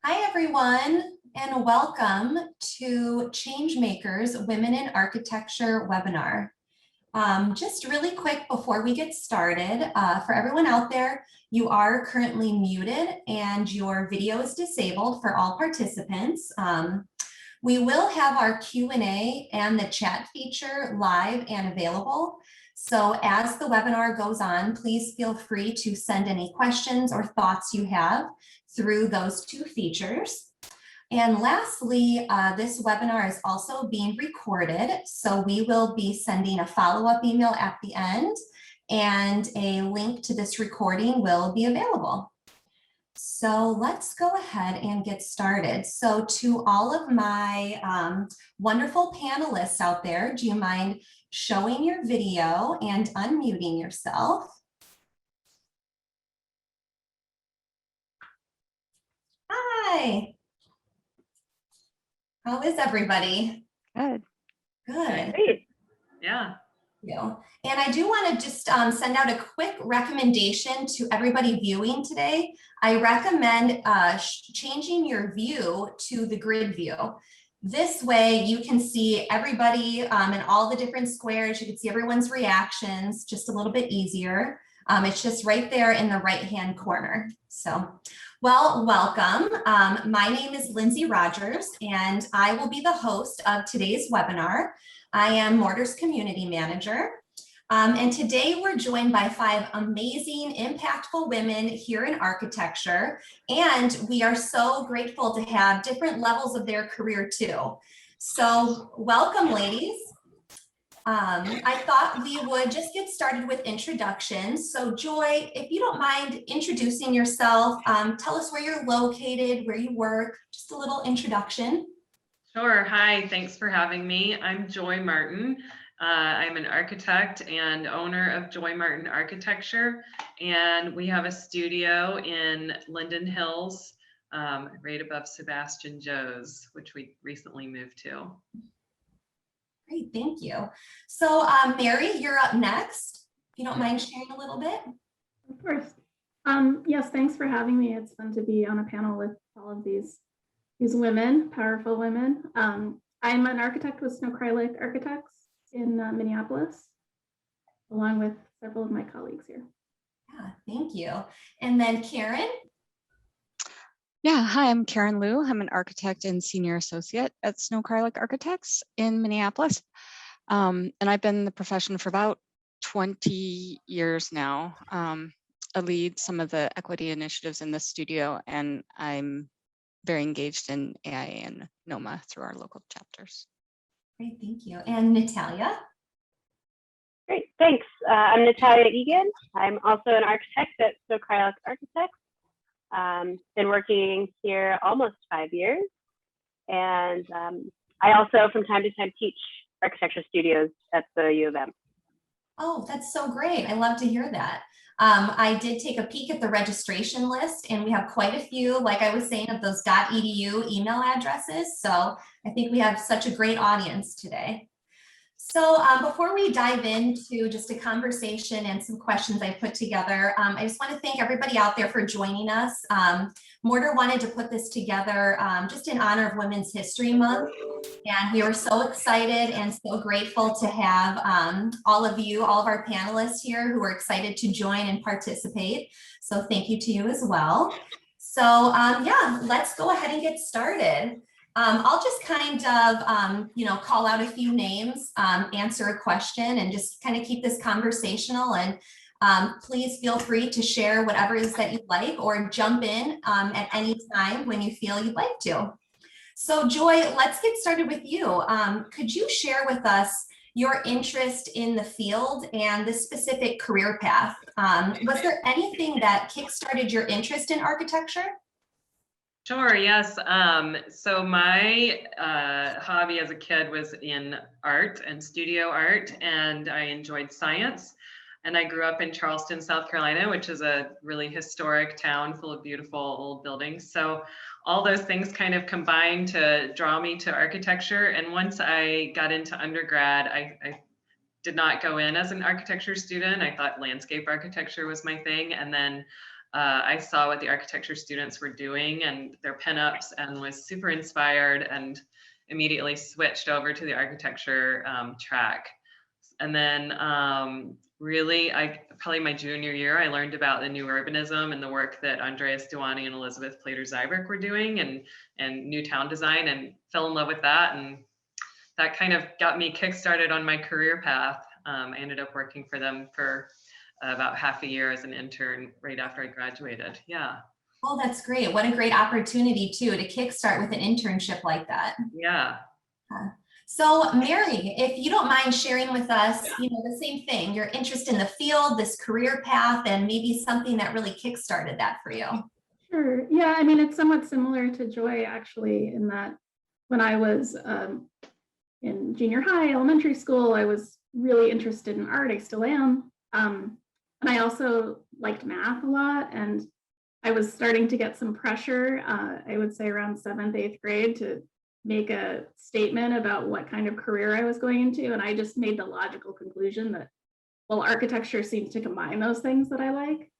Hi, everyone, and welcome to Changemakers Women in Architecture webinar. Just really quick before we get started, for everyone out there, you are currently muted and your video is disabled for all participants. We will have our Q&A and the chat feature live and available. So as the webinar goes on, please feel free to send any questions or thoughts you have through those two features. And lastly, this webinar is also being recorded, so we will be sending a follow-up email at the end, and a link to this recording will be available. So let's go ahead and get started. So to all of my wonderful panelists out there, do you mind showing your video and unmuting yourself? Hi. How is everybody? Good. Good. Great. Yeah. And I do want to just send out a quick recommendation to everybody viewing today. I recommend changing your view to the grid view. This way you can see everybody in all the different squares. You can see everyone's reactions just a little bit easier. It's just right there in the right-hand corner. So, well, welcome. My name is Lindsey Rogers, and I will be the host of today's webinar. I am MORTARR's community manager. And today we're joined by 5 amazing, impactful women here in architecture. And we are so grateful to have different levels of their career too. So welcome, ladies. I thought we would just get started with introductions. So Joy, if you don't mind introducing yourself, tell us where you're located, where you work, just a little introduction. Sure. Hi, thanks for having me. I'm Joy Martin. I'm an architect and owner of Joy Martin Architecture, and we have a studio in Linden Hills, right above Sebastian Joe's, which we recently moved to. Great, thank you. So Mary, you're up next. If you don't mind sharing a little bit. Of course. Yes, thanks for having me. It's fun to be on a panel with all of these women, powerful women. I'm an architect with Snow Krylik Architects in Minneapolis, along with several of my colleagues here. Yeah, thank you. And then Karen. Yeah, hi, I'm Karen Liu. I'm an architect and senior associate at Snow Krylik Architects in Minneapolis. And I've been in the profession for about 20 years now. I lead some of the equity initiatives in the studio, and I'm very engaged in AIA and NOMA through our local chapters. Great, thank you. And Natalia? Great, thanks. I'm Natalia Egan. I'm also an architect at Snow Krylik Architects. Been working here almost 5 years. And I also from time to time teach architecture studios at the U of M. Oh, that's so great. I love to hear that. I did take a peek at the registration list, and we have quite a few, like I was saying, of those .edu email addresses. So I think we have such a great audience today. So before we dive into just a conversation and some questions I put together, I just want to thank everybody out there for joining us. MORTARR wanted to put this together just in honor of Women's History Month. And we were so excited and so grateful to have all of you, all of our panelists here who are excited to join and participate. So thank you to you as well. So yeah, let's go ahead and get started. I'll just kind of, call out a few names, answer a question, and just kind of keep this conversational. And please feel free to share whatever it is that you'd like, or jump in at any time when you feel you'd like to. So Joy, let's get started with you. Could you share with us your interest in the field and the specific career path? Was there anything that kickstarted your interest in architecture? Sure, yes. So my hobby as a kid was in art and studio art, and I enjoyed science. And I grew up in Charleston, South Carolina, which is a really historic town full of beautiful old buildings. So all those things kind of combined to draw me to architecture. And once I got into undergrad, I did not go in as an architecture student. I thought landscape architecture was my thing. And then I saw what the architecture students were doing and their pinups, and was super inspired and immediately switched over to the architecture track. And then really, probably my junior year, I learned about the new urbanism and the work that Andreas Duani and Elizabeth Plater-Zyberk were doing, and new town design, and fell in love with that. And that kind of got me kickstarted on my career path. I ended up working for them for about half a year as an intern right after I graduated. Yeah. Oh, that's great. What a great opportunity too, to kickstart with an internship like that. Yeah. So Mary, if you don't mind sharing with us, the same thing, your interest in the field, this career path, and maybe something that really kickstarted that for you. Sure. Yeah, I mean, it's somewhat similar to Joy, actually, in that when I was in junior high, elementary school, I was really interested in art. I still am. And I also liked math a lot. And I was starting to get some pressure, I would say around 7th, 8th grade, to make a statement about what kind of career I was going into. And I just made the logical conclusion that, well, architecture seems to combine those things that I like.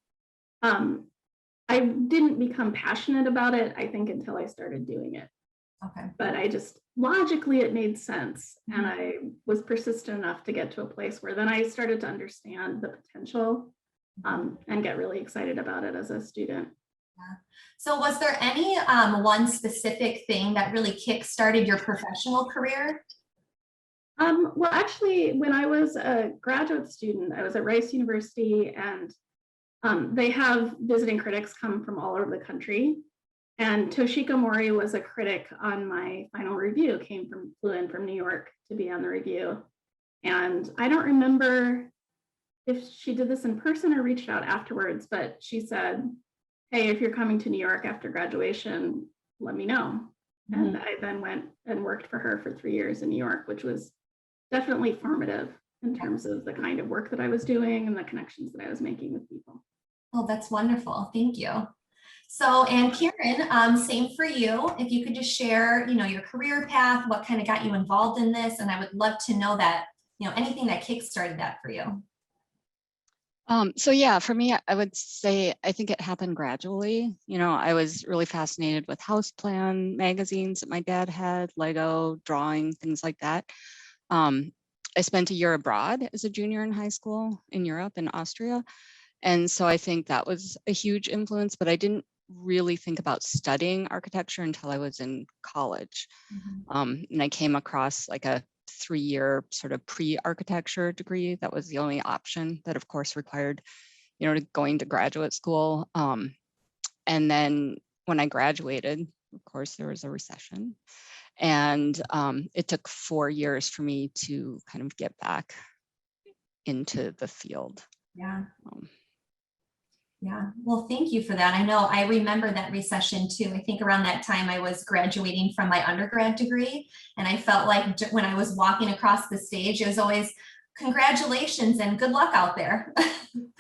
I didn't become passionate about it, I think, until I started doing it. Okay. But I just, logically, it made sense. And I was persistent enough to get to a place where then I started to understand the potential and get really excited about it as a student. Yeah. So was there any one specific thing that really kick-started your professional career? Well, actually, when I was a graduate student, I was at Rice University, and they have visiting critics come from all over the country. And Toshiko Mori was a critic on my final review, flew in from New York to be on the review. And I don't remember if she did this in person or reached out afterwards, but she said, hey, if you're coming to New York after graduation, let me know. Mm-hmm. And I then went and worked for her for 3 years in New York, which was definitely formative in terms of the kind of work that I was doing and the connections that I was making with people. Oh, that's wonderful. Thank you. So, and Karen, same for you. If you could just share, your career path, what kind of got you involved in this, and I would love to know that, anything that kickstarted that for you. So yeah, for me, I would say, I think it happened gradually. I was really fascinated with house plan magazines that my dad had, Lego, drawing, things like that. I spent a year abroad as a junior in high school in Europe, in Austria. And so I think that was a huge influence, but I didn't really think about studying architecture until I was in college. Mm-hmm. And I came across like a 3-year sort of pre-architecture degree. That was the only option that of course required, going to graduate school. And then when I graduated, of course, there was a recession. And it took 4 years for me to kind of get back into the field. Yeah. Yeah, well, thank you for that. I know I remember that recession too. I think around that time I was graduating from my undergrad degree, and I felt like when I was walking across the stage, it was always congratulations and good luck out there.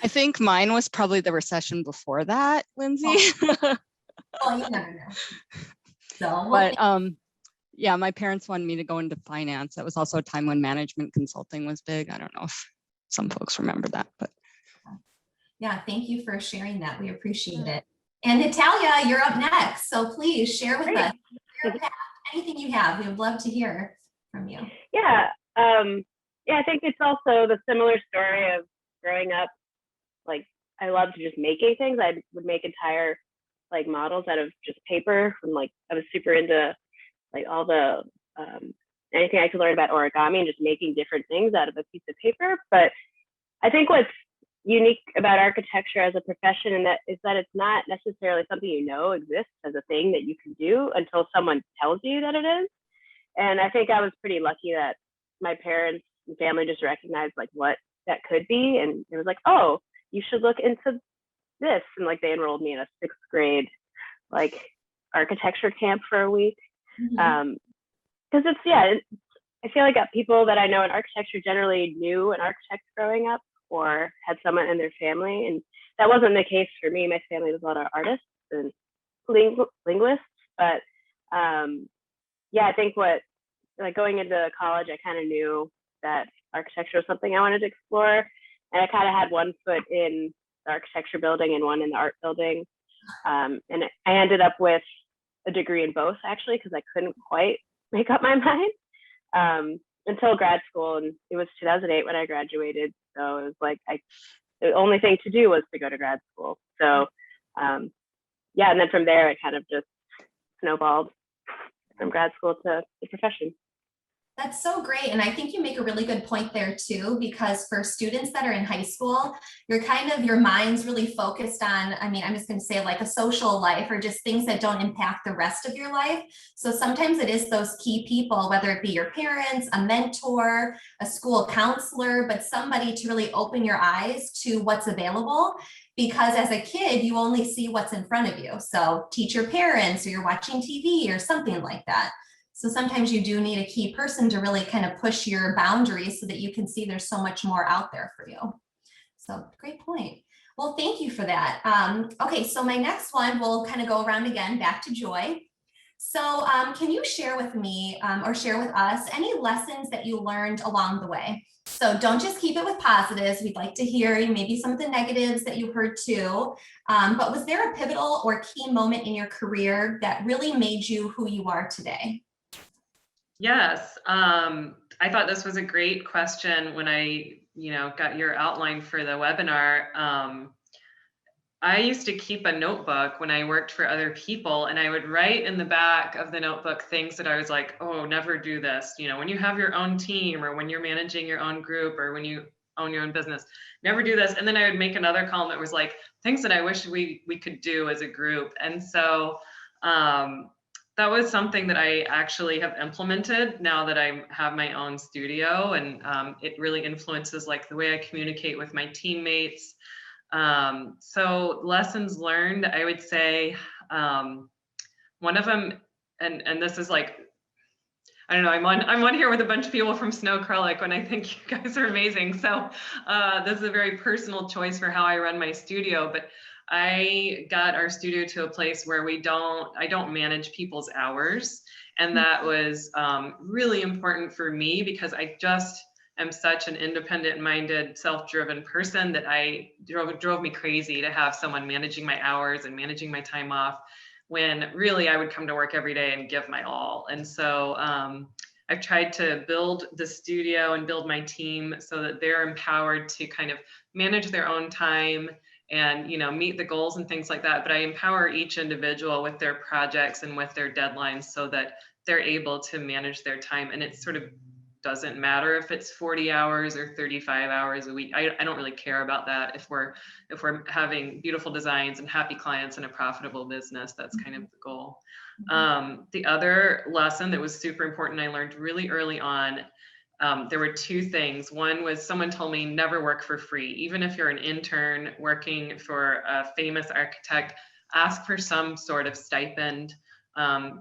I think mine was probably the recession before that, Lindsay. Oh. Well, you never know. So, well, but yeah, my parents wanted me to go into finance. That was also a time when management consulting was big. I don't know if some folks remember that, but. Yeah, thank you for sharing that. We appreciate it. And Natalia, you're up next. So please share with us anything you have. We would love to hear from you. Yeah, I think it's also the similar story of growing up. Like, I loved just making things. I would make entire models out of just paper. And I was super into all the anything I could learn about origami and just making different things out of a piece of paper. But I think what's unique about architecture as a profession and that is that it's not necessarily something exists as a thing that you can do until someone tells you that it is. And I think I was pretty lucky that my parents and family just recognized what that could be, and it was oh, you should look into this, and they enrolled me in a 6th grade architecture camp for a week. Mm-hmm. Because I feel like people that I know in architecture generally knew an architect growing up or had someone in their family. And that wasn't the case for me. My family was a lot of artists and linguists. But I think going into college, I kind of knew that architecture was something I wanted to explore. And I kind of had one foot in the architecture building and one in the art building. And I ended up with a degree in both, actually, because I couldn't quite make up my mind until grad school. And it was 2008 when I graduated. So it was like, the only thing to do was to go to grad school. So yeah, and then from there, it kind of just snowballed from grad school to the profession. That's so great. And I think you make a really good point there too, because for students that are in high school, your mind's really focused on, I mean, I'm just going to say like a social life or just things that don't impact the rest of your life. So sometimes it is those key people, whether it be your parents, a mentor, a school counselor, but somebody to really open your eyes to what's available. Because as a kid, you only see what's in front of you. So teach your parents, or you're watching TV or something like that. So sometimes you do need a key person to really kind of push your boundaries so that you can see there's so much more out there for you. So great point. Well, thank you for that. Okay, so my next one, we'll kind of go around again, back to Joy. So can you share with me or share with us any lessons that you learned along the way? So don't just keep it with positives. We'd like to hear maybe some of the negatives that you heard too. But was there a pivotal or key moment in your career that really made you who you are today? Yes, I thought this was a great question when I, got your outline for the webinar. I used to keep a notebook when I worked for other people, and I would write in the back of the notebook things that I was like, oh, never do this. When you have your own team, or when you're managing your own group, or when you own your own business, never do this. And then I would make another column that was like things that I wish we could do as a group. And so that was something that I actually have implemented now that I have my own studio, and it really influences like the way I communicate with my teammates. So lessons learned, I would say one of them, and this is like, I don't know, I'm on here with a bunch of people from Snow Acrylic when I think you guys are amazing. So this is a very personal choice for how I run my studio, but I got our studio to a place where I don't manage people's hours. And that was really important for me, because I just am such an independent-minded, self-driven person that drove me crazy to have someone managing my hours and managing my time off, when really I would come to work every day and give my all. And so I've tried to build the studio and build my team so that they're empowered to kind of manage their own time and meet the goals and things like that. But I empower each individual with their projects and with their deadlines so that they're able to manage their time. And it sort of doesn't matter if it's 40 hours or 35 hours a week. I don't really care about that. If we're having beautiful designs and happy clients and a profitable business, that's kind of the goal. The other lesson that was super important I learned really early on, there were two things. One was someone told me never work for free. Even if you're an intern working for a famous architect, ask for some sort of stipend,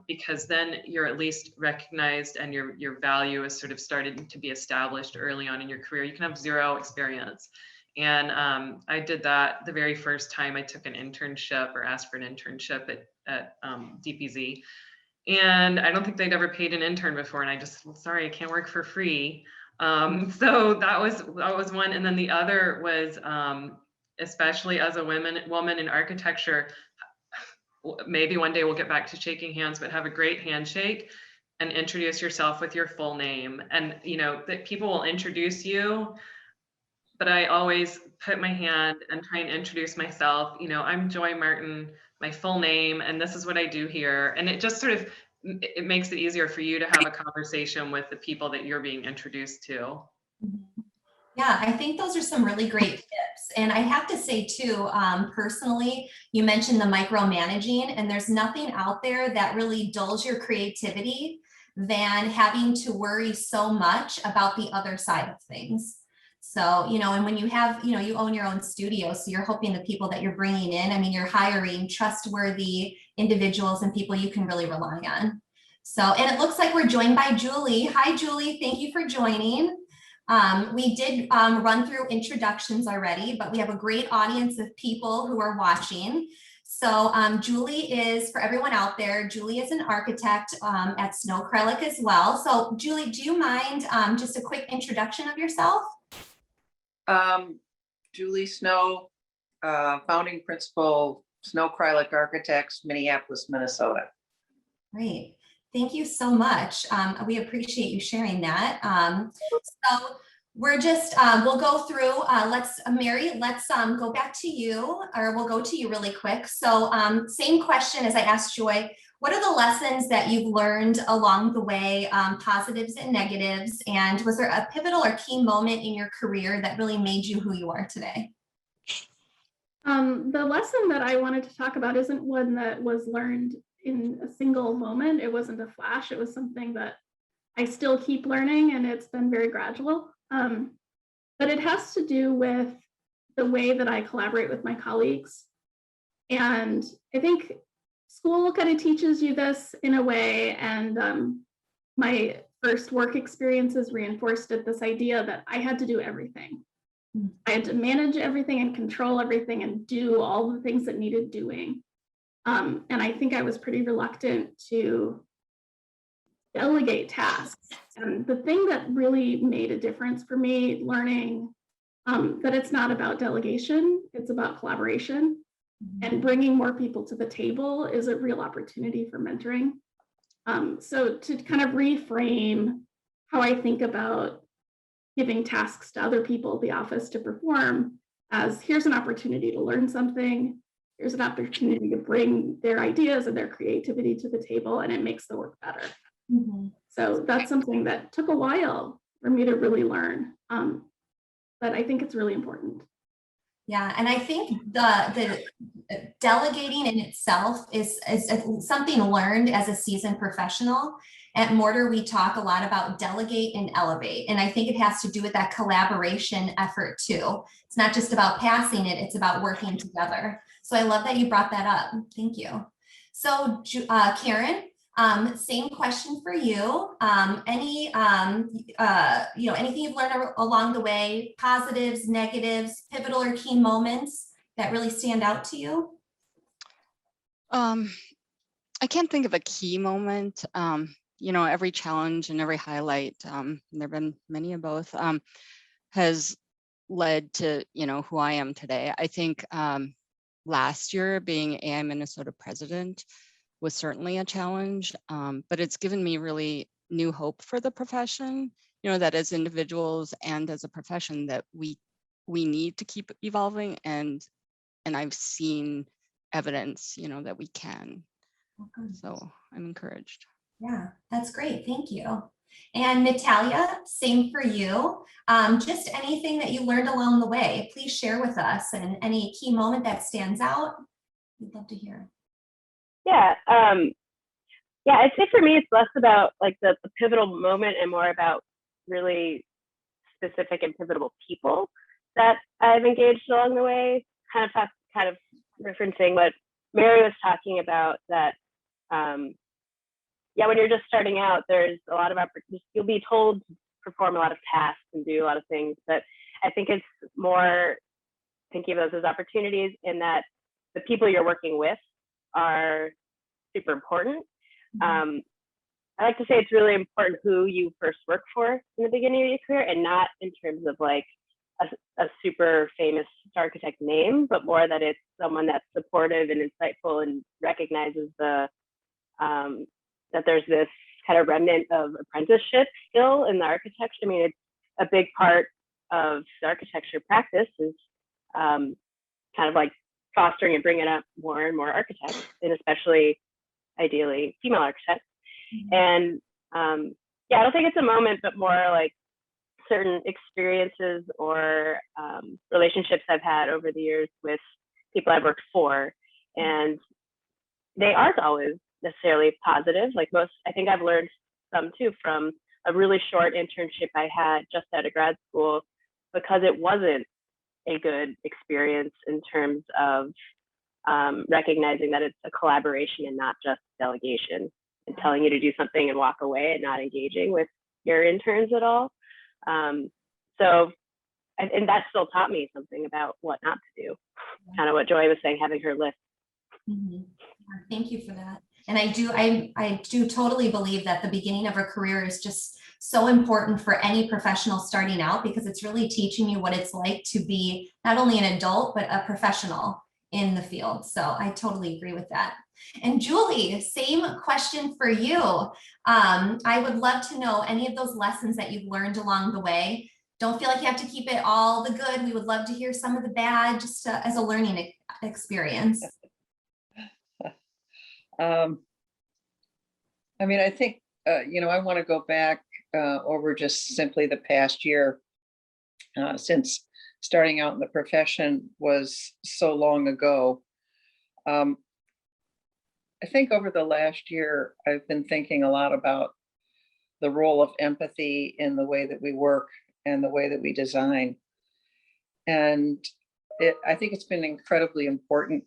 because then you're at least recognized and your value is sort of started to be established early on in your career. You can have zero experience. And I did that the very first time I took an internship or asked for an internship at DPZ. And I don't think they'd ever paid an intern before. And I just, sorry, I can't work for free. So that was one. And then the other was, especially as a woman in architecture, maybe one day we'll get back to shaking hands, but have a great handshake and introduce yourself with your full name. And that people will introduce you, but I always put my hand and try and introduce myself. I'm Joy Martin, my full name, and this is what I do here. And it just sort of, it makes it easier for you to have a conversation with the people that you're being introduced to. Yeah, I think those are some really great tips. And I have to say too, personally, you mentioned the micromanaging, and there's nothing out there that really dulls your creativity than having to worry so much about the other side of things. So, and when you have, you own your own studio, so you're hoping the people that you're bringing in, I mean, you're hiring trustworthy individuals and people you can really rely on. So, and it looks like we're joined by Julie. Hi, Julie. Thank you for joining. We did run through introductions already, but we have a great audience of people who are watching. So Julie is, for everyone out there, Julie is an architect at Snow Acrylic as well. So Julie, do you mind just a quick introduction of yourself? Julie Snow, founding principal, Snow Krylik Architects, Minneapolis, Minnesota. Great. Thank you so much. We appreciate you sharing that. So we're just, we'll go through, Mary, let's go back to you, or we'll go to you really quick. So same question as I asked Joy, what are the lessons that you've learned along the way, positives and negatives? And was there a pivotal or key moment in your career that really made you who you are today? The lesson that I wanted to talk about isn't one that was learned in a single moment. It wasn't a flash. It was something that I still keep learning, and it's been very gradual. But it has to do with the way that I collaborate with my colleagues. And I think school kind of teaches you this in a way, and my first work experiences reinforced it, this idea that I had to do everything. I had to manage everything and control everything and do all the things that needed doing. And I think I was pretty reluctant to delegate tasks. And the thing that really made a difference for me, learning that it's not about delegation, it's about collaboration. And bringing more people to the table is a real opportunity for mentoring. So to kind of reframe how I think about giving tasks to other people at the office to perform as here's an opportunity to learn something, here's an opportunity to bring their ideas and their creativity to the table, and it makes the work better. So that's something that took a while for me to really learn, but I think it's really important. Yeah, and I think the delegating in itself is something learned as a seasoned professional. At Mortar, we talk a lot about delegate and elevate, and I think it has to do with that collaboration effort too. It's not just about passing it, it's about working together. So I love that you brought that up. Thank you. So Karen, same question for you. Anything you've learned along the way, positives, negatives, pivotal or key moments that really stand out to you? I can't think of a key moment. Every challenge and every highlight, and there've been many of both, has led to, who I am today. I think last year being AI Minnesota president was certainly a challenge, but it's given me really new hope for the profession, that as individuals and as a profession that we need to keep evolving, and I've seen evidence, that we can. So I'm encouraged. Yeah, that's great. Thank you. And Natalia, same for you. Just anything that you learned along the way, please share with us, and any key moment that stands out, we'd love to hear. Yeah, I'd say for me, it's less about like the pivotal moment and more about really specific and pivotal people that I've engaged along the way. Kind of referencing what Mary was talking about, that when you're just starting out, there's a lot of opportunities. You'll be told to perform a lot of tasks and do a lot of things, but I think it's more thinking of those as opportunities, in that the people you're working with are super important. I like to say it's really important who you first work for in the beginning of your career, and not in terms of like a super famous architect name, but more that it's someone that's supportive and insightful and recognizes that there's this kind of remnant of apprenticeship still in the architecture. I mean, it's a big part of the architecture practice is kind of like fostering and bringing up more and more architects, and especially ideally female architects. And I don't think it's a moment, but more like certain experiences or relationships I've had over the years with people I've worked for, and they aren't always necessarily positive. Like I think I've learned some too from a really short internship I had just out of grad school, because it wasn't a good experience in terms of recognizing that it's a collaboration and not just delegation, and telling you to do something and walk away and not engaging with your interns at all. And that still taught me something about what not to do. Kind of what Joy was saying, having her list. Thank you for that. And I do totally believe that the beginning of a career is just so important for any professional starting out, because it's really teaching you what it's like to be not only an adult, but a professional in the field. So I totally agree with that. And Julie, same question for you. I would love to know any of those lessons that you've learned along the way. Don't feel like you have to keep it all the good. We would love to hear some of the bad, just as a learning experience. I mean, I think, I want to go back over just simply the past year, since starting out in the profession was so long ago. I think over the last year, I've been thinking a lot about the role of empathy in the way that we work and the way that we design. And I think it's been incredibly important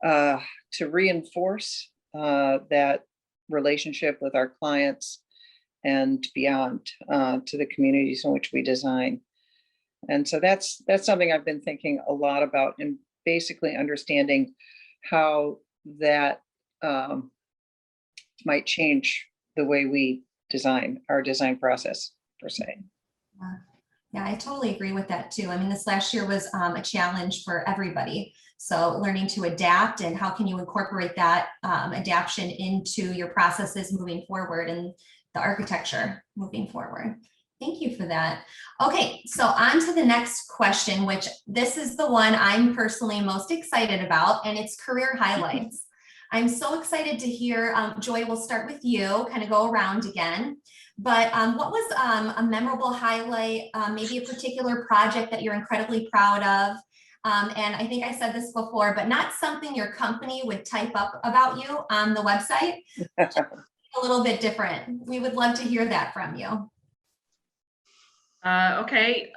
to reinforce that relationship with our clients and beyond, to the communities in which we design. And so that's something I've been thinking a lot about, and basically understanding how that might change the way we design our design process per se. Yeah, I totally agree with that too. I mean, this last year was a challenge for everybody. So learning to adapt, and how can you incorporate that adaptation into your processes moving forward and the architecture moving forward. Thank you for that. Okay, so on to the next question, which this is the one I'm personally most excited about, and it's career highlights. I'm so excited to hear, Joy, we'll start with you, kind of go around again. But what was a memorable highlight, maybe a particular project that you're incredibly proud of? And I think I said this before, but not something your company would type up about you on the website. A little bit different. We would love to hear that from you. Okay.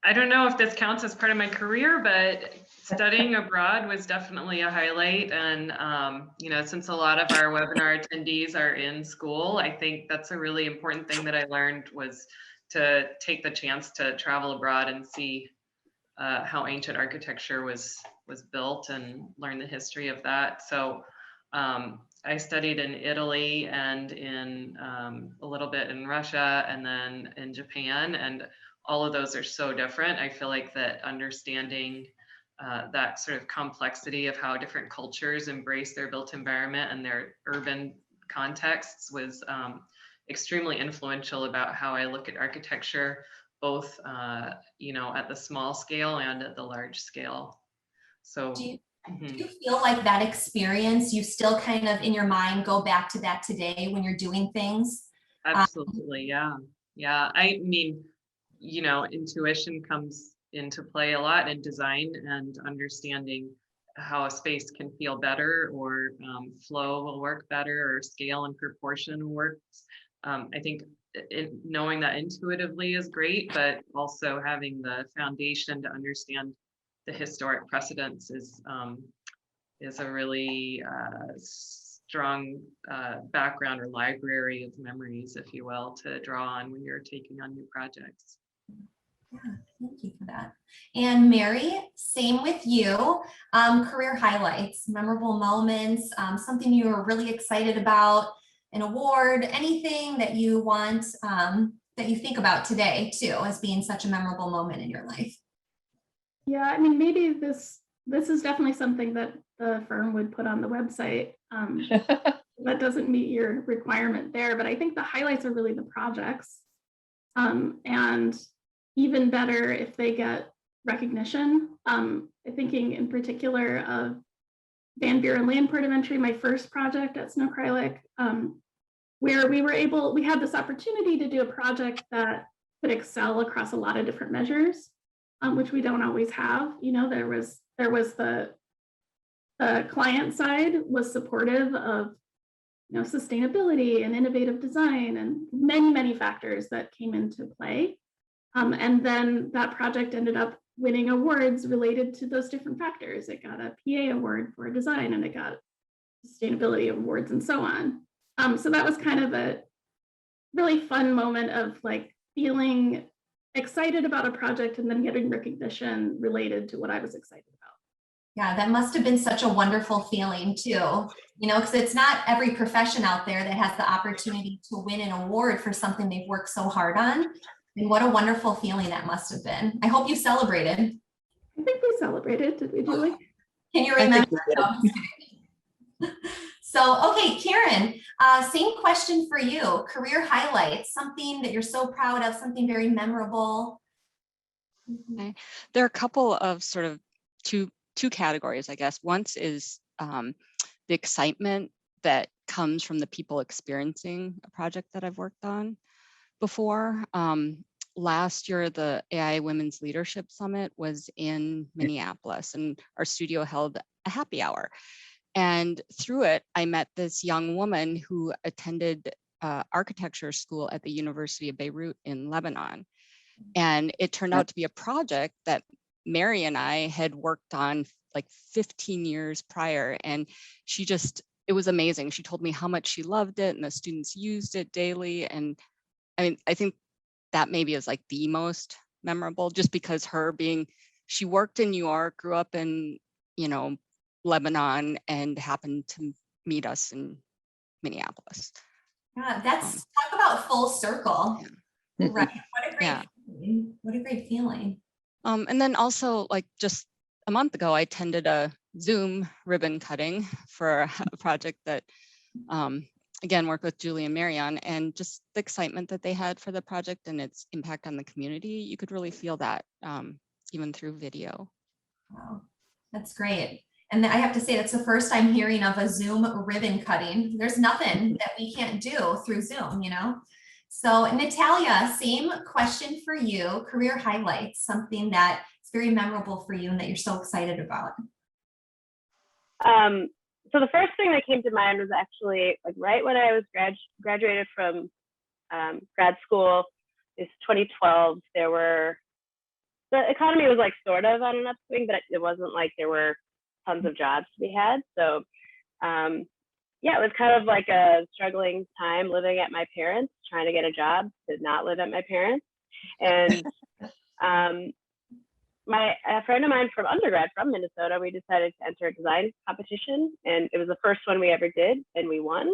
I don't know if this counts as part of my career, but studying abroad was definitely a highlight. And, since a lot of our webinar attendees are in school, I think that's a really important thing that I learned, was to take the chance to travel abroad and see how ancient architecture was built and learn the history of that. So I studied in Italy and in a little bit in Russia and then in Japan, and all of those are so different. I feel like that understanding that sort of complexity of how different cultures embrace their built environment and their urban contexts was extremely influential about how I look at architecture, both at the small scale and at the large scale. So do you feel like that experience, you still kind of in your mind go back to that today when you're doing things? Absolutely, yeah. I mean, intuition comes into play a lot in design, and understanding how a space can feel better, or flow will work better, or scale and proportion works. I think knowing that intuitively is great, but also having the foundation to understand the historic precedents is a really strong background or library of memories, if you will, to draw on when you're taking on new projects. Yeah, thank you for that. And Mary, same with you. Career highlights, memorable moments, something you were really excited about, an award, anything that you want, that you think about today too, as being such a memorable moment in your life. Yeah, I mean, maybe this is definitely something that the firm would put on the website. That doesn't meet your requirement there, but I think the highlights are really the projects. And even better if they get recognition. I'm thinking in particular of Van Buren Land Port of Entry, my first project at Snow Crylic, where we had this opportunity to do a project that could excel across a lot of different measures, which we don't always have. There was the client side was supportive of sustainability and innovative design and many factors that came into play. And then that project ended up winning awards related to those different factors. It got a PA award for design, and it got sustainability awards and so on. So that was kind of a really fun moment of like feeling excited about a project and then getting recognition related to what I was excited Yeah, that must have been such a wonderful feeling too, because it's not every profession out there that has the opportunity to win an award for something they've worked so hard on. And what a wonderful feeling that must have been. I hope you celebrated. I think we celebrated. Did we, Julie? Can you I think remember? we did. No, I'm just kidding. So, okay, Karen, same question for you. Career highlights, something that you're so proud of, something very memorable. Okay. There are a couple of sort of two categories, I guess. Once is the excitement that comes from the people experiencing a project that I've worked on before. Last year, the AI Women's Leadership Summit was in Minneapolis, and our studio held a happy hour. And through it, I met this young woman who attended architecture school at the University of Beirut in Lebanon. And it turned out to be a project that Mary and I had worked on like 15 years prior. And it was amazing. She told me how much she loved it and the students used it daily. And I mean, I think that maybe is like the most memorable, just because she worked in New York, grew up in, Lebanon, and happened to meet us in Minneapolis. Yeah, talk about full circle. Yeah. Right. What a great feeling. What a great feeling. And then also, like, just a month ago, I attended a Zoom ribbon cutting for a project that, again, worked with Julie and Mary on, and just the excitement that they had for the project and its impact on the community. You could really feel that even through video. Wow, that's great. And I have to say, that's the first I'm hearing of a Zoom ribbon cutting. There's nothing that we can't do through Zoom, So Natalia, same question for you. Career highlights, something that is very memorable for you and that you're so excited about. So the first thing that came to mind was actually like right when I was graduated from grad school. It's 2012. The economy was like sort of on an upswing, but it wasn't like there were tons of jobs to be had. So yeah, it was kind of like a struggling time living at my parents, trying to get a job to not live at my parents. And a friend of mine from undergrad from Minnesota, we decided to enter a design competition, and it was the first one we ever did, and we won.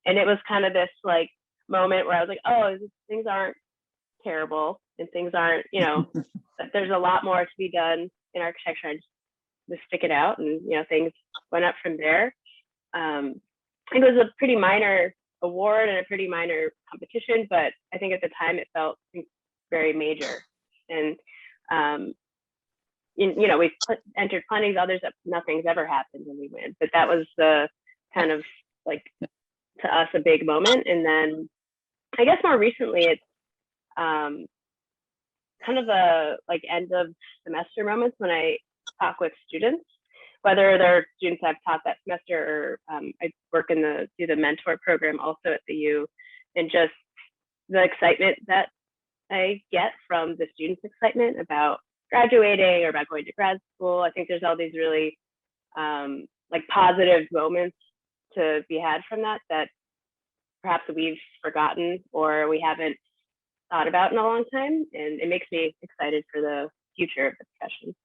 And it was kind of this like moment where I was like, oh, things aren't terrible, and things aren't, there's a lot more to be done in architecture. I just stick it out, and things went up from there. It was a pretty minor award and a pretty minor competition, but I think at the time it felt very major. And we entered plenty of others that nothing's ever happened when we win, but that was the kind of like, to us, a big moment. And then I guess more recently it's kind of a like end of semester moments when I talk with students, whether they're students I've taught that semester or I work do the mentor program also at the U, and just the excitement that I get from the students' excitement about graduating or about going to grad school. I think there's all these really like positive moments to be had from that perhaps we've forgotten or we haven't thought about in a long time. And it makes me excited for the future of the profession.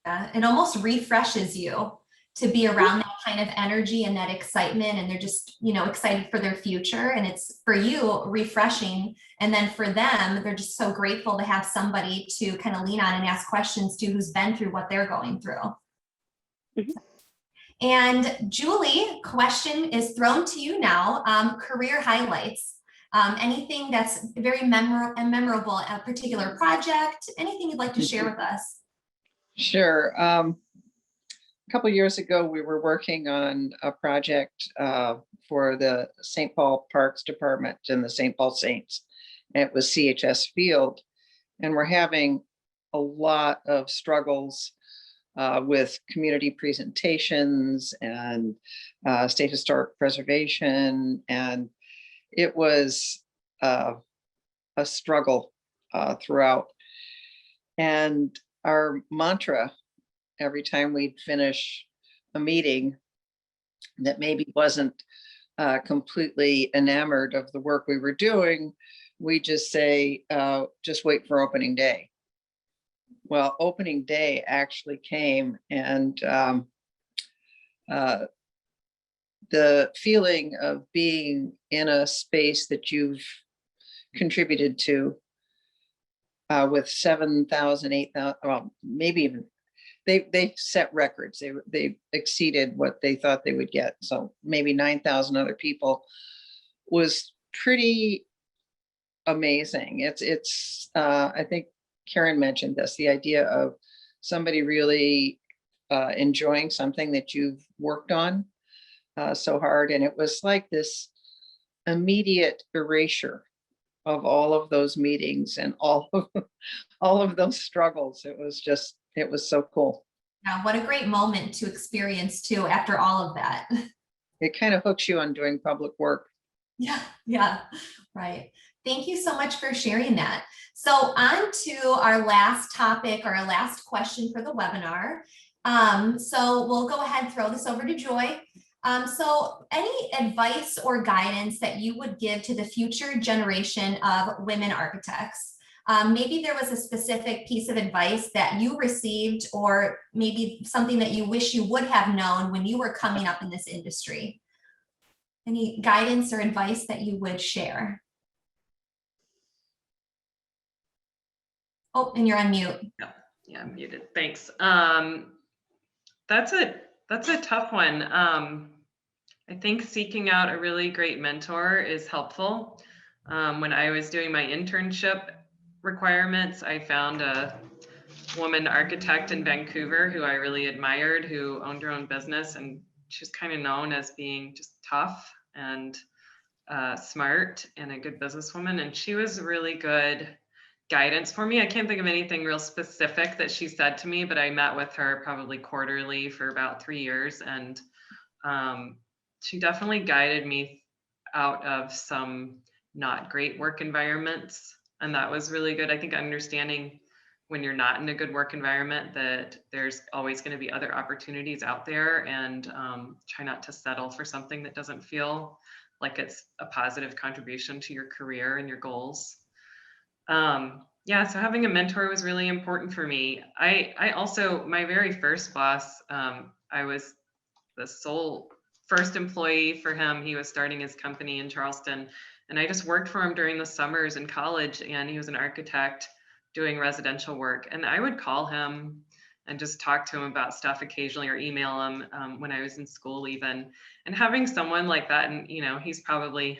Yeah, it almost refreshes you to be around that kind of energy and that excitement, and they're just, excited for their future. And it's for you refreshing. And then for them, they're just so grateful to have somebody to kind of lean on and ask questions to who's been through what they're going through. Mm-hmm. And Julie, question is thrown to you now. Career highlights. Anything that's very memorable, a particular project, anything you'd like to share with us? Sure. A couple of years ago, we were working on a project for the St. Paul Parks Department and the St. Paul Saints. And it was CHS Field. And we're having a lot of struggles with community presentations and state historic preservation. And it was a struggle throughout. And our mantra every time we'd finish a meeting that maybe wasn't completely enamored of the work we were doing, we just say, just wait for opening day. Well, opening day actually came, and the feeling of being in a space that you've contributed to with 7,000, 8,000, well, maybe even they set records. They exceeded what they thought they would get. So maybe 9,000 other people was pretty amazing. It's I think Karen mentioned this, the idea of somebody really enjoying something that you've worked on so hard. And it was like this immediate erasure of all of those meetings and all of those struggles. It was so cool. Yeah, what a great moment to experience too after all of that. It kind of hooks you on doing public work. Yeah, right. Thank you so much for sharing that. So on to our last topic or our last question for the webinar. So we'll go ahead and throw this over to Joy. So any advice or guidance that you would give to the future generation of women architects? Maybe there was a specific piece of advice that you received, or maybe something that you wish you would have known when you were coming up in this industry. Any guidance or advice that you would share? Oh, and you're on mute. Yeah, I'm muted. Thanks. That's a tough one. I think seeking out a really great mentor is helpful. When I was doing my internship requirements, I found a woman architect in Vancouver who I really admired, who owned her own business, and she's kind of known as being just tough and smart and a good businesswoman. And she was really good guidance for me. I can't think of anything real specific that she said to me, but I met with her probably quarterly for about 3 years. And she definitely guided me out of some not great work environments. And that was really good. I think understanding when you're not in a good work environment that there's always going to be other opportunities out there, and try not to settle for something that doesn't feel like it's a positive contribution to your career and your goals. Yeah, so having a mentor was really important for me. I also, my very first boss, I was the sole first employee for him. He was starting his company in Charleston, and I just worked for him during the summers in college, and he was an architect doing residential work. And I would call him and just talk to him about stuff occasionally, or email him when I was in school even. And having someone like that, and he's probably,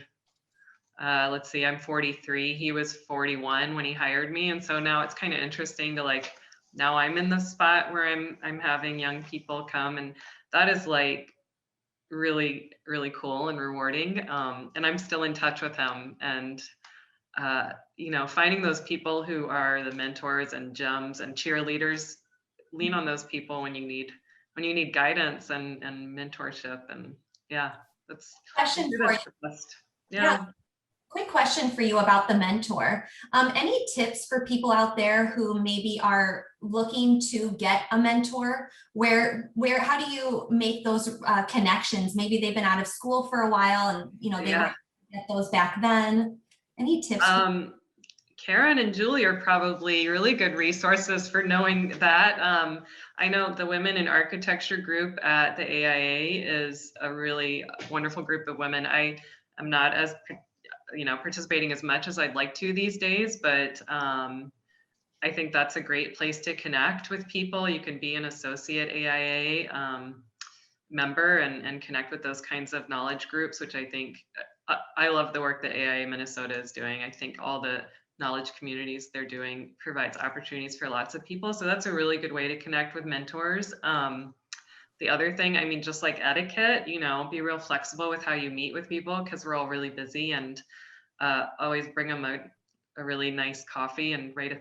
let's see, I'm 43, he was 41 when he hired me. And so now it's kind of interesting to now I'm in the spot where I'm having young people come, and that is really, really cool and rewarding. And I'm still in touch with him, and finding those people who are the mentors and gems and cheerleaders, lean on those people when you need guidance and mentorship. And yeah, that's Question for you. Yeah. Quick question for you about the mentor. Any tips for people out there who maybe are looking to get a mentor? How do you make those connections? Maybe they've been out of school for a while, and they were get those back then. Any tips? Karen and Julie are probably really good resources for knowing that. I know the Women in Architecture group at the AIA is a really wonderful group of women. I am not as participating as much as I'd like to these days, but I think that's a great place to connect with people. You can be an associate AIA member and connect with those kinds of knowledge groups, which I think, I love the work that AIA Minnesota is doing. I think all the knowledge communities they're doing provides opportunities for lots of people. So that's a really good way to connect with mentors. The other thing, just like etiquette, be real flexible with how you meet with people, because we're all really busy, and always bring them a really nice coffee and write a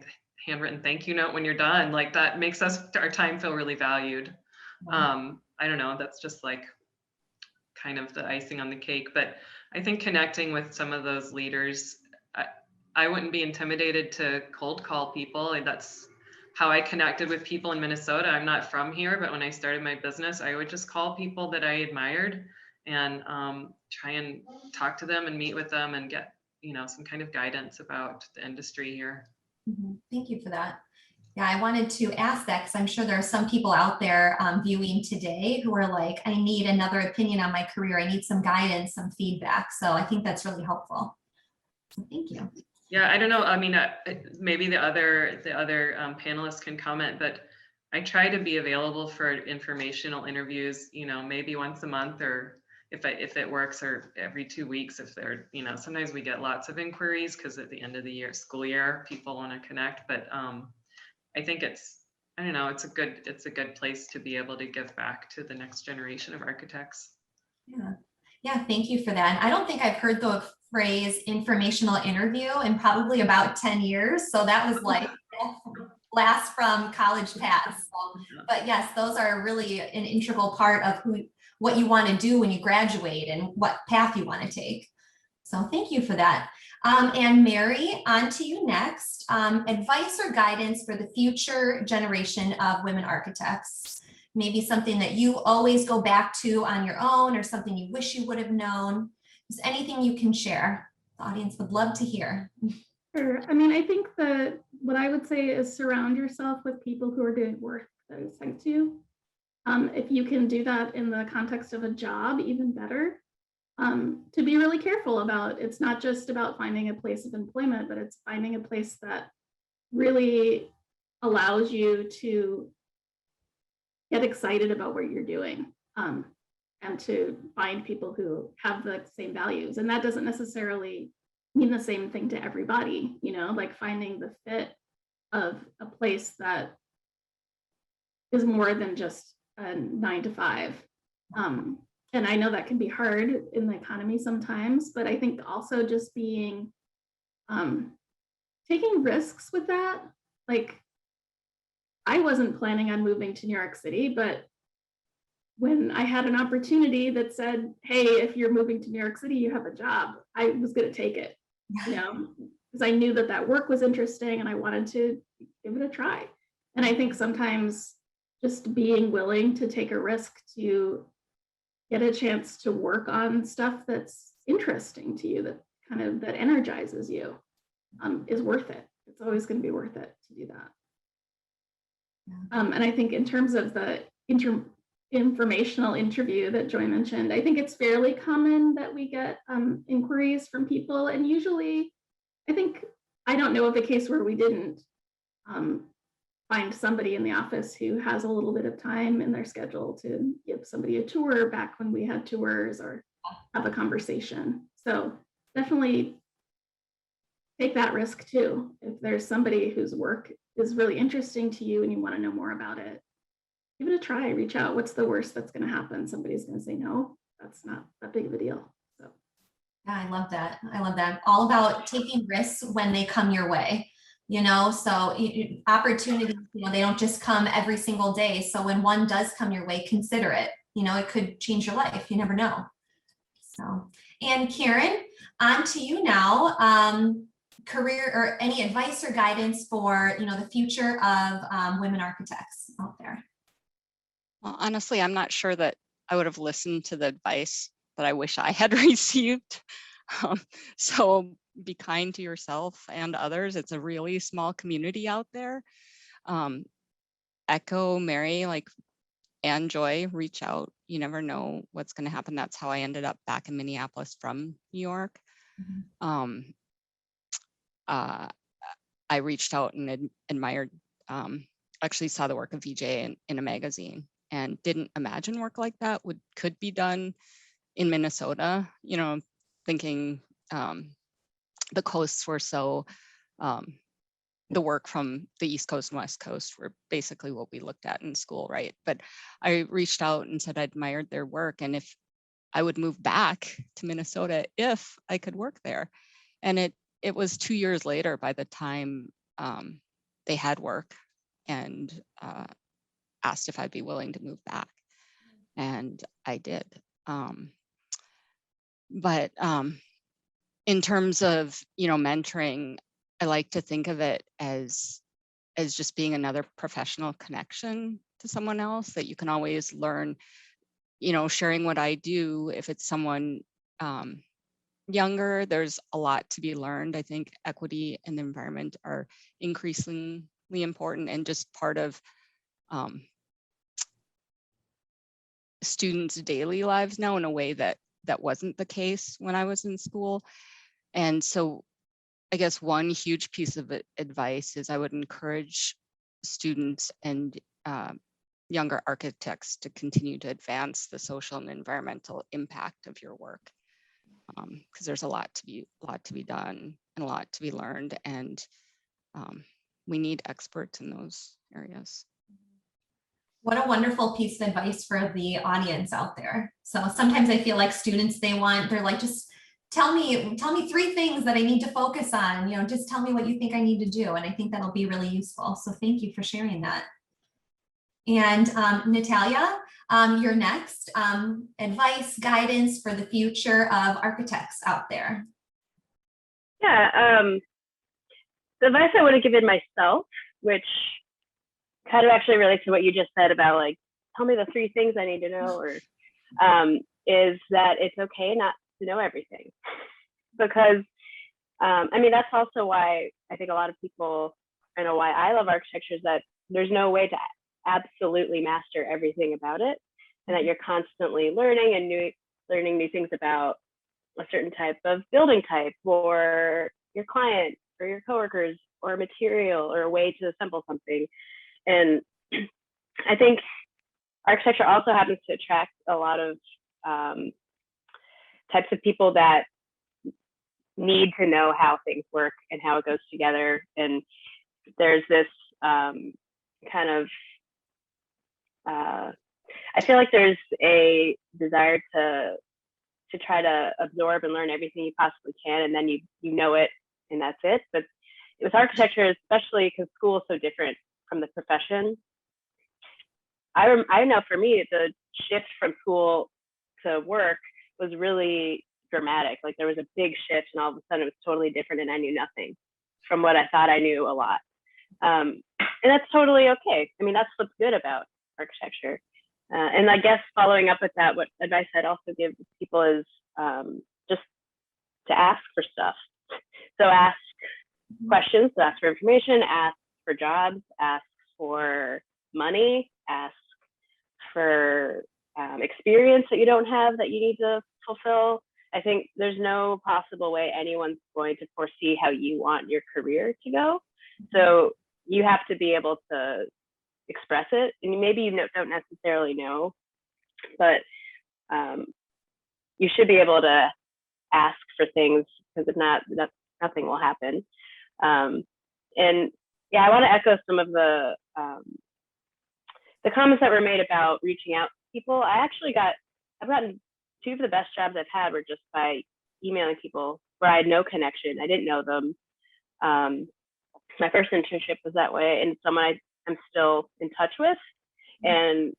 handwritten thank you note when you're done. That makes our time feel really valued. I don't know, that's just kind of the icing on the cake, but I think connecting with some of those leaders, I wouldn't be intimidated to cold call people. That's how I connected with people in Minnesota. I'm not from here, but when I started my business, I would just call people that I admired and try and talk to them and meet with them and get some kind of guidance about the industry here. Thank you for that. Yeah, I wanted to ask that because I'm sure there are some people out there viewing today who are like, I need another opinion on my career. I need some guidance, some feedback. So I think that's really helpful. So thank you. Yeah, I don't know. I mean, maybe the other panelists can comment, but I try to be available for informational interviews, you know, maybe once a month, or if it works, or every 2 weeks if they're, you know, sometimes we get lots of inquiries because at the end of the year, school year, people want to connect. But I think I don't know, it's a good place to be able to give back to the next generation of architects. Yeah. Yeah, thank you for that. I don't think I've heard the phrase informational interview in probably about 10 years. So that was like blast from college pass. So, but yes, those are really an integral part of what you want to do when you graduate and what path you want to take. So thank you for that. And Mary, on to you next. Advice or guidance for the future generation of women architects. Maybe something that you always go back to on your own, or something you wish you would have known. Just anything you can share. The audience would love to hear. Sure. I mean, I think that what I would say is surround yourself with people who are doing work that excites you. If you can do that in the context of a job, even better. To be really careful about. It's not just about finding a place of employment, but it's finding a place that really allows you to get excited about what you're doing, and to find people who have the same values. And that doesn't necessarily mean the same thing to everybody, you know, like finding the fit of a place that is more than just a 9 to 5. And I know that can be hard in the economy sometimes, but I think also just being, taking risks with that. Like, I wasn't planning on moving to New York City, but when I had an opportunity that said, hey, if you're moving to New York City, you have a job, I was going to take it, you know, because I knew that work was interesting and I wanted to give it a try. And I think sometimes just being willing to take a risk to get a chance to work on stuff that's interesting to you, that energizes you, is worth it. It's always going to be worth it to do that. And I think in terms of the informational interview that Joy mentioned, I think it's fairly common that we get inquiries from people. And usually, I don't know of a case where we didn't find somebody in the office who has a little bit of time in their schedule to give somebody a tour back when we had tours, or have a conversation. So definitely take that risk too. If there's somebody whose work is really interesting to you and you want to know more about it, give it a try, reach out. What's the worst that's going to happen? Somebody's going to say no. That's not that big of a deal. So yeah, I love that. I love that. All about taking risks when they come your way, you know, so opportunities, you know, they don't just come every single day. So when one does come your way, consider it. You know, it could change your life. You never know. So, and Karen, on to you now. Career or any advice or guidance for, you know, the future of women architects out there? Well, honestly, I'm not sure that I would have listened to the advice that I wish I had received. So be kind to yourself and others. It's a really small community out there. Echo Mary, and Joy, reach out. You never know what's going to happen. That's how I ended up back in Minneapolis from New York. Mm-hmm. I reached out and admired, actually saw the work of VJ in a magazine, and didn't imagine work like that could be done in Minnesota, you know, thinking the coasts were so, the work from the East Coast and West Coast were basically what we looked at in school, right? But I reached out and said I admired their work, and if I would move back to Minnesota if I could work there. And it was 2 years later by the time they had work, and asked if I'd be willing to move back. And I did. But in terms of, you know, mentoring, I like to think of it as just being another professional connection to someone else that you can always learn, you know, sharing what I do. If it's someone younger, there's a lot to be learned. I think equity and the environment are increasingly important and just part of students' daily lives now in a way that wasn't the case when I was in school. And so I guess one huge piece of advice is I would encourage students and younger architects to continue to advance the social and environmental impact of your work, because there's a lot to be done and a lot to be learned, and we need experts in those areas. What a wonderful piece of advice for the audience out there. So sometimes I feel like students, they're like, just tell me 3 things that I need to focus on, you know, just tell me what you think I need to do. And I think that'll be really useful. So thank you for sharing that. And Natalia, you're next. Advice, guidance for the future of architects out there. Yeah, the advice I would have given myself, which kind of actually relates to what you just said about like, tell me the 3 things I need to know, or is that it's okay not to know everything. Because I mean, that's also why I think a lot of people, I know why I love architecture, is that there's no way to absolutely master everything about it, and that you're constantly learning and learning new things about a certain type of building type, or your client, or your coworkers, or a material, or a way to assemble something. And I think architecture also happens to attract a lot of types of people that need to know how things work and how it goes together. And there's this kind of, I feel like there's a desire to try to absorb and learn everything you possibly can, and then you know it, and that's it. But with architecture, especially because school is so different from the profession, I know for me, the shift from school to work was really dramatic. Like there was a big shift, and all of a sudden it was totally different, and I knew nothing from what I thought I knew a lot. And that's totally okay. I mean, that's what's good about architecture. And I guess following up with that, what advice I'd also give people is just to ask for stuff. So ask questions, ask for information, ask for jobs, ask for money, ask for experience that you don't have that you need to fulfill. I think there's no possible way anyone's going to foresee how you want your career to go. So you have to be able to express it, and maybe you don't necessarily know, but you should be able to ask for things, because if not, nothing will happen. And yeah, I want to echo some of the comments that were made about reaching out to people. I've gotten 2 of the best jobs I've had were just by emailing people where I had no connection. I didn't know them. My first internship was that way, and someone I'm still in touch with. And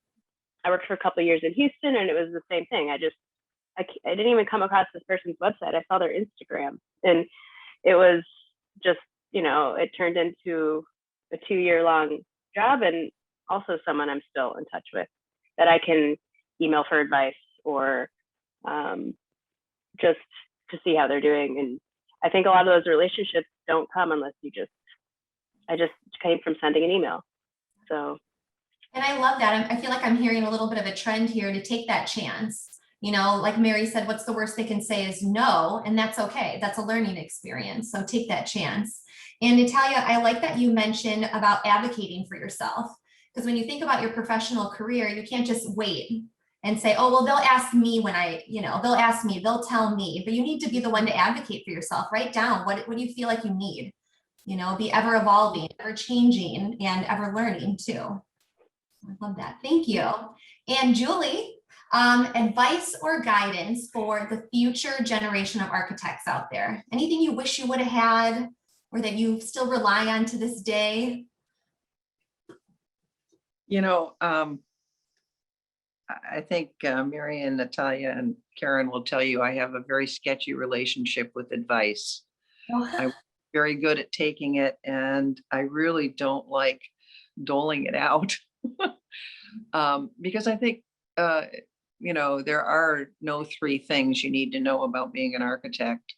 I worked for a couple of years in Houston, and it was the same thing. I didn't even come across this person's website. I saw their Instagram, and it was just, you know, it turned into a 2-year-long job, and also someone I'm still in touch with that I can email for advice, or just to see how they're doing. And I think a lot of those relationships don't come unless I just came from sending an email. So. And I love that. I feel like I'm hearing a little bit of a trend here to take that chance. You know, like Mary said, what's the worst they can say is no, and that's okay. That's a learning experience. So take that chance. And Natalia, I like that you mentioned about advocating for yourself, because when you think about your professional career, you can't just wait and say, oh, well, they'll ask me when they'll ask me, they'll tell me, but you need to be the one to advocate for yourself. Write down what do you feel like you need, you know, be ever evolving, ever changing, and ever learning too. I love that. Thank you. And Julie, advice or guidance for the future generation of architects out there? Anything you wish you would have had, or that you still rely on to this day? You know, I think Mary and Natalia and Karen will tell you I have a very sketchy relationship with advice. I'm very good at taking it, and I really don't like doling it out. Because I think, you know, there are no 3 things you need to know about being an architect.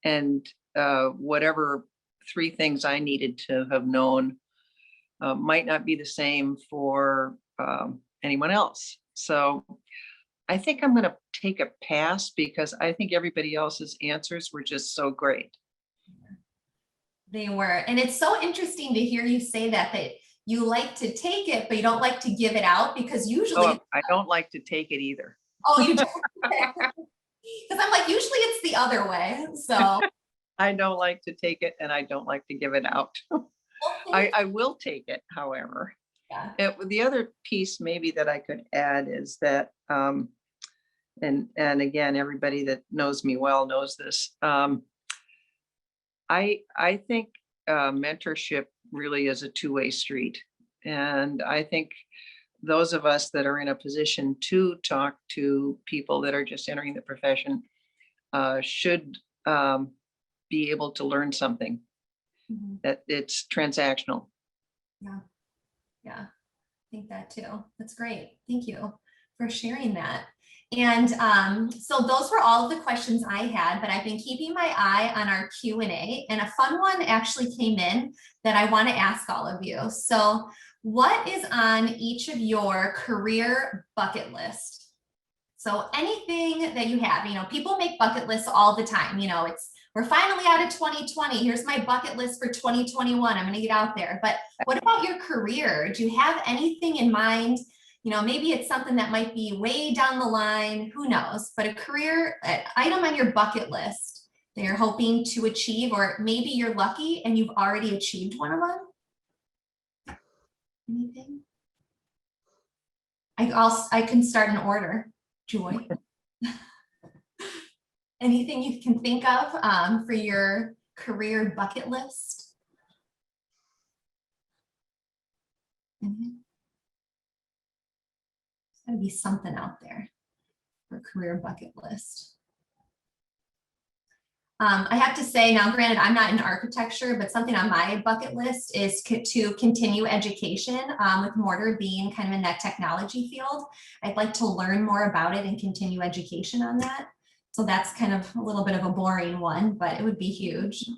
And whatever 3 things I needed to have known might not be the same for anyone else. So I think I'm going to take a pass because I think everybody else's answers were just so great. They were. And it's so interesting to hear you say that you like to take it, but you don't like to give it out, because usually. Oh, I don't like to take it either. Oh, you don't? Because I'm like, usually it's the other way. So. I don't like to take it and I don't like to give it out. I will take it, however. Yeah. The other piece maybe that I could add is that, and again, everybody that knows me well knows this. I think mentorship really is a two-way street. And I think those of us that are in a position to talk to people that are just entering the profession should be able to learn something, that it's transactional. Yeah. Yeah. I think that too. That's great. Thank you for sharing that. And so those were all of the questions I had, but I've been keeping my eye on our Q&A, and a fun one actually came in that I want to ask all of you. So what is on each of your career bucket list? So anything that you have, you know, people make bucket lists all the time. You know, we're finally out of 2020. Here's my bucket list for 2021. I'm going to get out there. But what about your career? Do you have anything in mind? You know, maybe it's something that might be way down the line, who knows, but a career item on your bucket list that you're hoping to achieve, or maybe you're lucky and you've already achieved one of them. Anything? I can start an order. Joy. Anything you can think of for your career bucket list? There's got to be something out there for career bucket list. I have to say now, granted, I'm not in architecture, but something on my bucket list is to continue education, with Mortar being kind of in that technology field. I'd like to learn more about it and continue education on that. So that's kind of a little bit of a boring one, but it would be huge.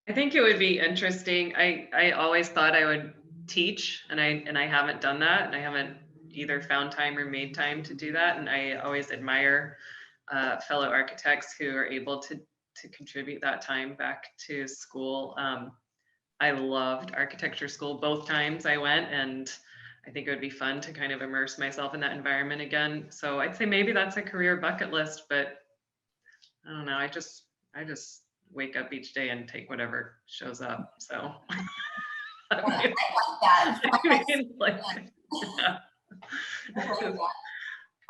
I think it would be interesting. I always thought I would teach, and I haven't done that, and I haven't either found time or made time to do that. And I always admire fellow architects who are able to contribute that time back to school. I loved architecture school both times I went, and I think it would be fun to kind of immerse myself in that environment again. So I'd say maybe that's a career bucket list, but I don't know. I just wake up each day and take whatever shows up. So I like that. I mean, like, yeah.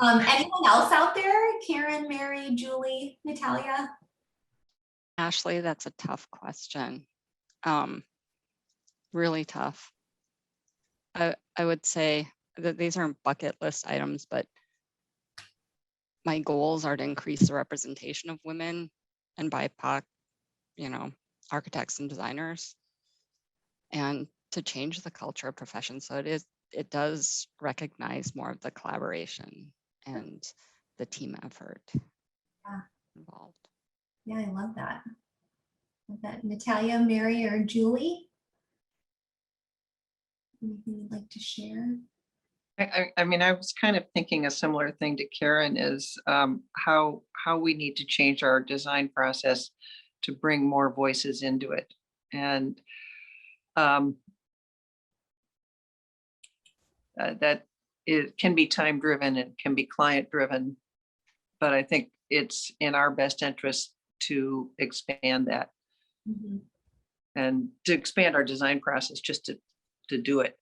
Anyone else out there? Karen, Mary, Julie, Natalia? Ashley, that's a tough question. Really tough. I would say that these aren't bucket list items, but my goals are to increase the representation of women and BIPOC, you know, architects and designers, and to change the culture of profession. So it does recognize more of the collaboration and the team effort involved. Yeah, I love that. Natalia, Mary, or Julie? Anything you'd like to share? I mean, I was kind of thinking a similar thing to Karen, is how we need to change our design process to bring more voices into it. And that it can be time driven, it can be client driven, but I think it's in our best interest to expand that and to expand our design process just to do it.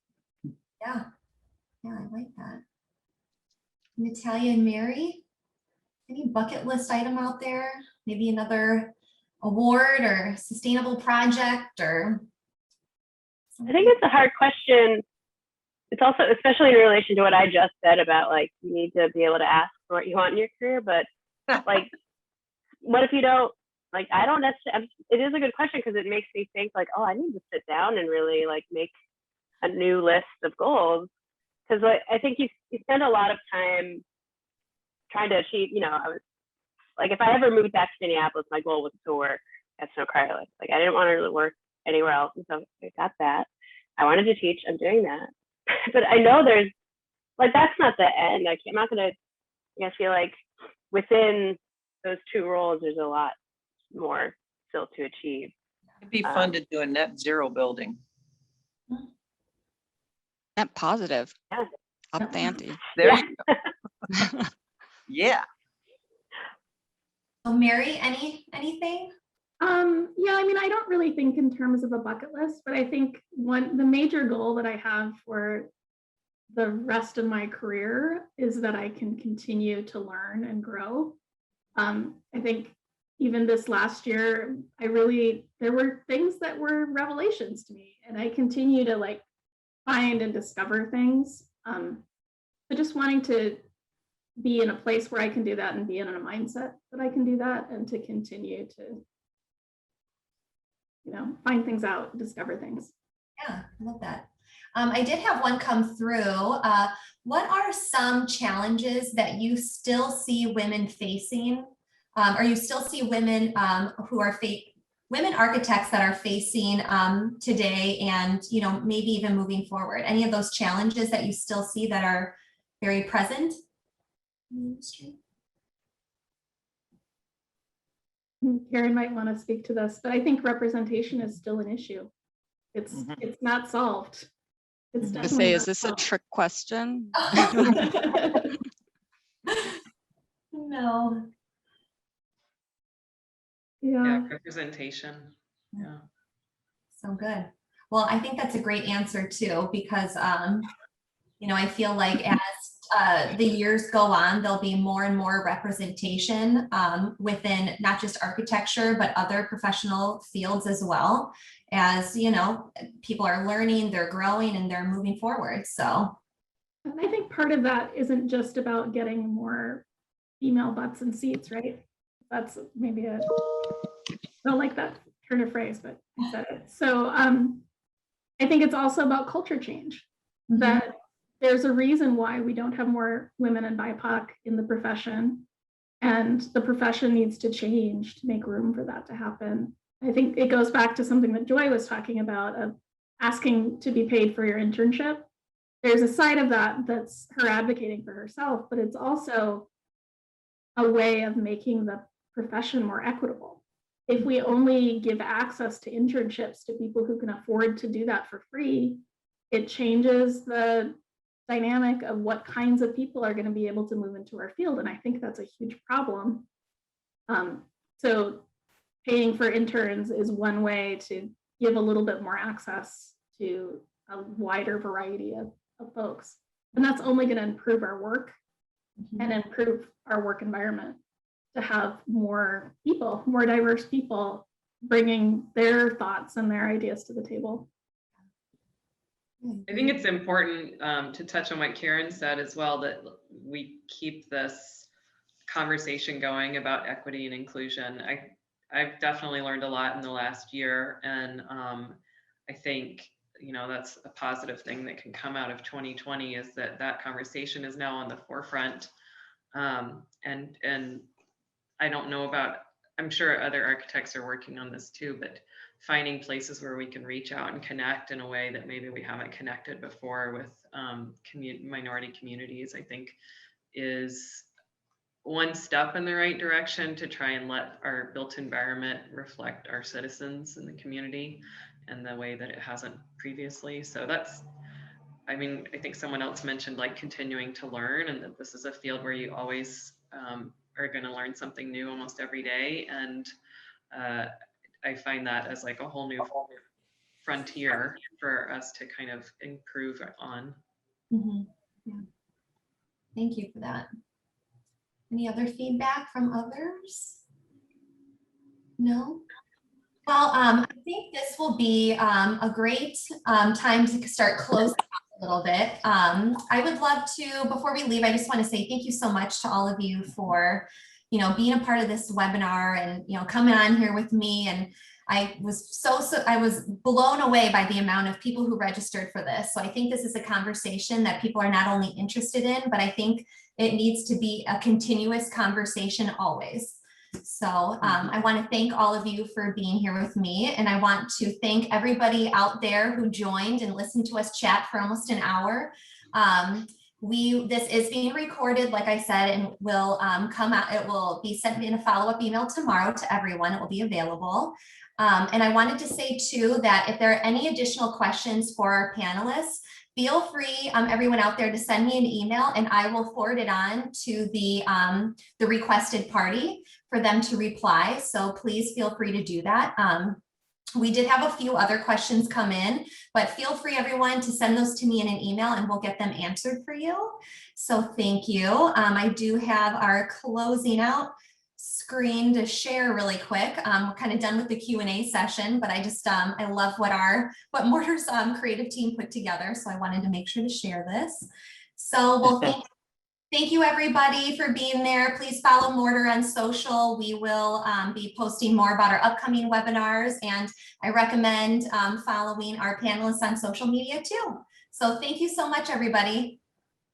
Yeah, I like that. Natalia and Mary, any bucket list item out there? Maybe another award or sustainable project or something? I think it's a hard question. It's also, especially in relation to what I just said about, like, you need to be able to ask for what you want in your career, but like, what if you don't, like, I don't necessarily, it is a good question because it makes me think like, oh, I need to sit down and really like make a new list of goals. Because I think you spend a lot of time trying to achieve, you know, I was like, if I ever moved back to Minneapolis, my goal was to work at Snow Carlick. Like, I didn't want to work anywhere else. And so I got that. I wanted to teach. I'm doing that. But I know there's, like, that's not the end. I'm not going to, I feel like within those two roles, there's a lot more still to achieve. It'd be fun to do a net zero building. Net positive. Yeah. Up the ante. There Yeah. you go. Yeah. So Mary, anything? Yeah, I mean, I don't really think in terms of a bucket list, but I think the major goal that I have for the rest of my career is that I can continue to learn and grow. I think even this last year, there were things that were revelations to me, and I continue to like find and discover things. But just wanting to be in a place where I can do that and be in a mindset that I can do that, and to continue to, find things out, discover things. Yeah, I love that. I did have one come through. What are some challenges that you still see women facing? Or you still see women who are women architects that are facing today, and maybe even moving forward? Any of those challenges that you still see that are very present in the industry? Karen might want to speak to this, but I think representation is still an issue. It's not solved. It's I definitely say, not is this a solved. trick question? No. Yeah. Representation. Yeah. So good. Well, I think that's a great answer too, because I feel like as the years go on, there'll be more and more representation within not just architecture, but other professional fields as well. As people are learning, they're growing, and they're moving forward. So And I think part of that isn't just about getting more female butts and seats, right? That's maybe I don't like that turn of phrase, but I said it. So I think it's also about culture change. That there's a reason why we don't have more women and BIPOC in the profession, and the profession needs to change to make room for that to happen. I think it goes back to something that Joy was talking about, of asking to be paid for your internship. There's a side of that that's her advocating for herself, but it's also a way of making the profession more equitable. If we only give access to internships to people who can afford to do that for free, it changes the dynamic of what kinds of people are going to be able to move into our field. And I think that's a huge problem. So paying for interns is one way to give a little bit more access to a wider variety of folks. And that's only going to improve our work and improve our work environment, to have more people, more diverse people bringing their thoughts and their ideas to the table. I think it's important to touch on what Karen said as well, that we keep this conversation going about equity and inclusion. I've definitely learned a lot in the last year, and I think that's a positive thing that can come out of 2020, is that conversation is now on the forefront. And I don't know about, I'm sure other architects are working on this too, but finding places where we can reach out and connect in a way that maybe we haven't connected before with minority communities, I think is one step in the right direction to try and let our built environment reflect our citizens in the community and the way that it hasn't previously. So that's, I think someone else mentioned like continuing to learn, and that this is a field where you always are going to learn something new almost every day. And I find that as like a whole new frontier for us to kind of improve on. Yeah. Thank you for that. Any other feedback from others? No? Well, I think this will be a great time to start closing up a little bit. I would love to, before we leave, I just want to say thank you so much to all of you for, being a part of this webinar and, coming on here with me. And I was I was blown away by the amount of people who registered for this. So I think this is a conversation that people are not only interested in, but I think it needs to be a continuous conversation always. So I want to thank all of you for being here with me. And I want to thank everybody out there who joined and listened to us chat for almost an hour. This is being recorded, like I said, and will come out. It will be sent in a follow-up email tomorrow to everyone. It will be available. And I wanted to say too, that if there are any additional questions for our panelists, feel free, everyone out there, to send me an email and I will forward it on to the requested party for them to reply. So please feel free to do that. We did have a few other questions come in, but feel free, everyone, to send those to me in an email and we'll get them answered for you. So thank you. I do have our closing out screen to share really quick. We're kind of done with the Q&A session, but I just, I love what MORTAR's creative team put together. So I wanted to make sure to share this. So we'll thank you everybody for being there. Please follow MORTAR on social. We will be posting more about our upcoming webinars, and I recommend following our panelists on social media too. So thank you so much, everybody.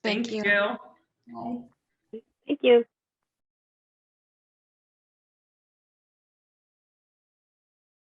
Thank you. Bye. Thank you.